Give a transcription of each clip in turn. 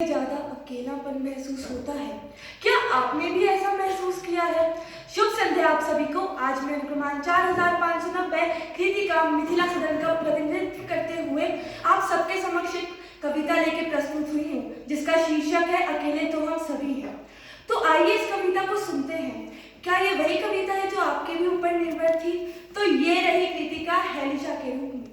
ज्यादा अकेलापन महसूस होता है। क्या आपने भी ऐसा महसूस किया है? शुभ संध्या आप सभी को। आज मैं क्रमांक 4590 कृतिका मिथिला सदन का प्रतिनिधित्व करते हुए आप सबके समक्ष एक कविता लेकर प्रस्तुत हुई हूँ, जिसका शीर्षक है अकेले तो हम सभी हैं। तो आइए इस कविता को सुनते हैं। क्या ये वही कविता है जो आपके भी ऊपर निर्भर थी? तो ये रही कृतिका हेलिशा के रूप में।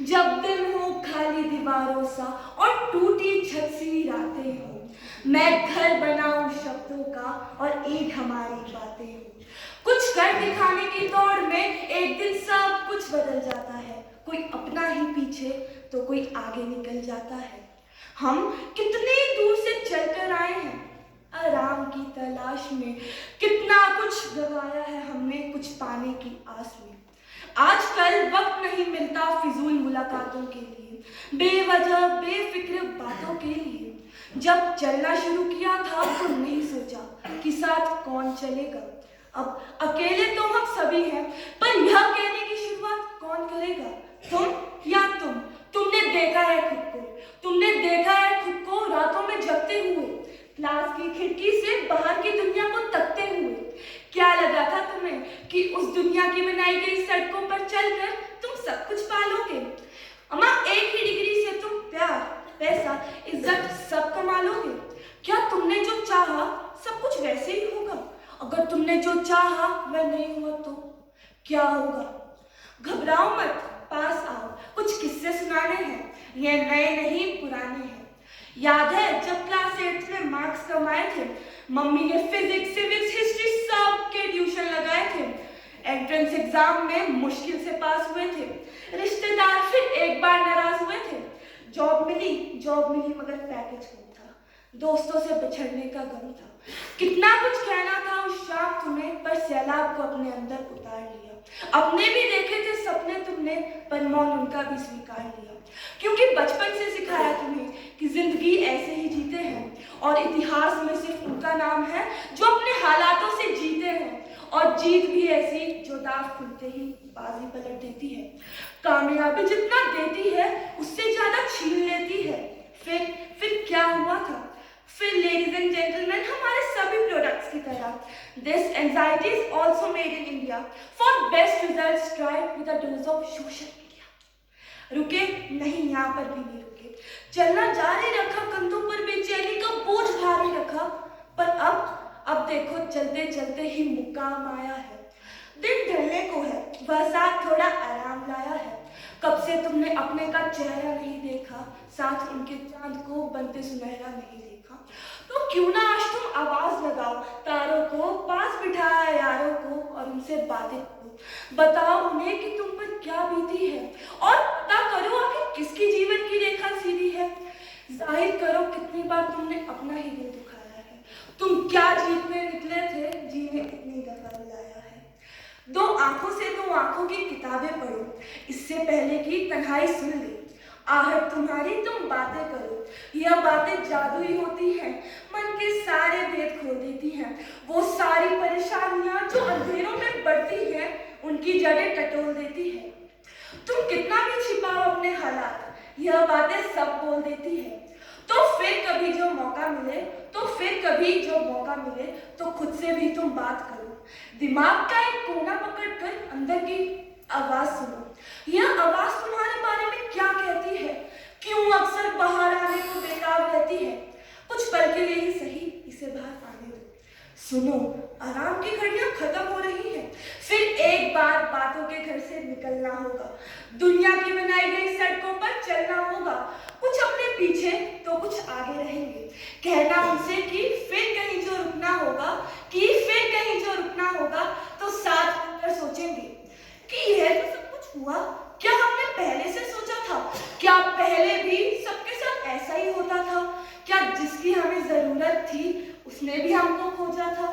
जब दिन हो खाली दीवारों सा और टूटी छत सी रातें हो, मैं घर बनाऊं शब्दों का और ईंट हमारी बातें हो। कुछ कर दिखाने की दौड़ में एक दिन सब कुछ बदल जाता है। कोई अपना ही पीछे तो कोई आगे निकल जाता है। हम कितनी दूर से चलकर आए हैं आराम की तलाश में। कितना कुछ गवाया है हमने कुछ पाने की आस में। आजकल वक्त नहीं मिलता फिजूल मुलाकातों के लिए, बेवजह बेफिक्र बातों के लिए। जब चलना शुरू किया था तो नहीं सोचा कि साथ कौन चलेगा। अब अकेले तो हम सभी हैं, पर यह कहने की शुरुआत कौन करेगा? तुम या तुम? तुमने देखा है खुद को, तुमने देखा है खुद को रातों में जगते हुए, क्लास की खिड़की से बाहर की दुनिया को तकते हुए। क्या लगा था तुम्हें कि उस दुनिया की बनाई गई सड़कों पर चलकर तुम सब कुछ पालोगे? अम्मा, एक ही डिग्री से तुम प्यार, पैसा, इज्जत सब कमा लोगे? क्या तुमने जो चाहा सब कुछ वैसे ही होगा? अगर तुमने जो चाहा वह नहीं हुआ तो क्या होगा? घबराओ मत, पास आओ, कुछ किस्से सुनाने हैं। ये नए नहीं पुराने हैं। याद है जब क्लास 8 में मार्क्स कम आए थे, मम्मी ने फिजिक्स, सिविक्स, हिस्ट्री सब के ट्यूशन लगाए थे। एंट्रेंस एग्जाम में मुश्किल से पास हुए थे। रिश्तेदार फिर एक बार नाराज हुए थे। जॉब मिली मगर पैकेज कम था। दोस्तों से बिछड़ने का गम था। कितना कुछ कहना था उस शाम तुम्हें, पर सैलाब को अपने अंदर उतार लिया। अपने भी देखे थे सपने तुमने, पर मौन उनका भी स्वीकार लिया। क्योंकि बचपन से सिखाया तुम्हें कि जिंदगी ऐसे ही जीते हैं, और इतिहास में सिर्फ उनका नाम है जो अपने हालातों से जीते हैं। और जीत भी ऐसी जो दाव खुलते ही बाजी पलट देती है। कामयाबी जितना देती है उससे ज्यादा छीन लेती है। फिर क्या हुआ था? फिर लेडीज एंड जेंटलमैन, हमारे सभी प्रोडक्ट्स की तरह this anxiety is also made in India. For best results try with a dose of social media. रुके नहीं, यहाँ पर भी नहीं रुके। चलना जारी रखा, कंधों पर बेचैनी का बोझ भारी रखा। पर अब देखो चलते चलते ही मुकाम आया है। दिन ढलने को है, बरसात थोड़ा आराम लाया है। कब से तुमने अपने का चेहरा नहीं देखा, साथ उनके चांद को बनते सुनहरा नहीं देखा। तो क्यों ना आज तुम आवाज लगाओ तारों को, पास बिठाया यारों को और उनसे बातें करो। बताओ उन्हें कि तुम पर क्या बीती है, और पता करो आखिर किसकी जीवन की रेखा सीधी है। जाहिर करो कितनी बार तुमने अपना ही दिल दुखाया है। तुम क्या जीतने निकले थे, जीने कितनी दफा बुलाया है। दो आंखों से दो आंखों की किताबें पढ़ो, इससे पहले कि तन्हाई सुन ले। आहट तुम्हारी, तुम बातें करो, यह बातें जादू ही होती हैं, मन के सारे भेद खोल देती हैं। वो सारी परेशानियां जो अंधेरों में बढ़ती हैं, उनकी जड़ें टटोल देती है। तुम कितना भी छिपाओ अपने हालात, यह बातें सब बोल देती है। तो फिर कभी जो मौका मिले तो खुद से भी तुम बात करो। दिमाग का एक कोना पकड़कर अंदर की आवाज सुनो। यह आवाज तुम्हारे बारे में क्या कहती है? क्यों अक्सर बाहर आने को बेताब रहती है? कुछ पल के लिए ही सही इसे बाहर आने दो। सुनो, आराम की घड़ियां खत्म हो रही हैं। फिर एक बार बातों के घर से निकलना होगा। दुनिया की बनाई गई सड़कों पर चलना होगा। कुछ अपने पीछे तो कुछ आगे रहेंगे। कहना उनसे कि फिर कहीं जो रुकना होगा, तो साथ मिलकर सोचेंगे कि यह तो सब कुछ हुआ। क्या हमने पहले से सोचा था? क्या पहले भी सबके साथ ऐसा ही होता था? क्या जिसकी हमें जरूरत थी उसने भी हमको खोजा था?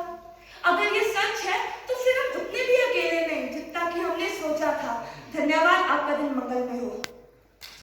अगर ये सच है तो फिर हम उतने भी अकेले नहीं जितना कि हमने सोचा था। धन्यवाद, आपका दिन मंगलमय हो।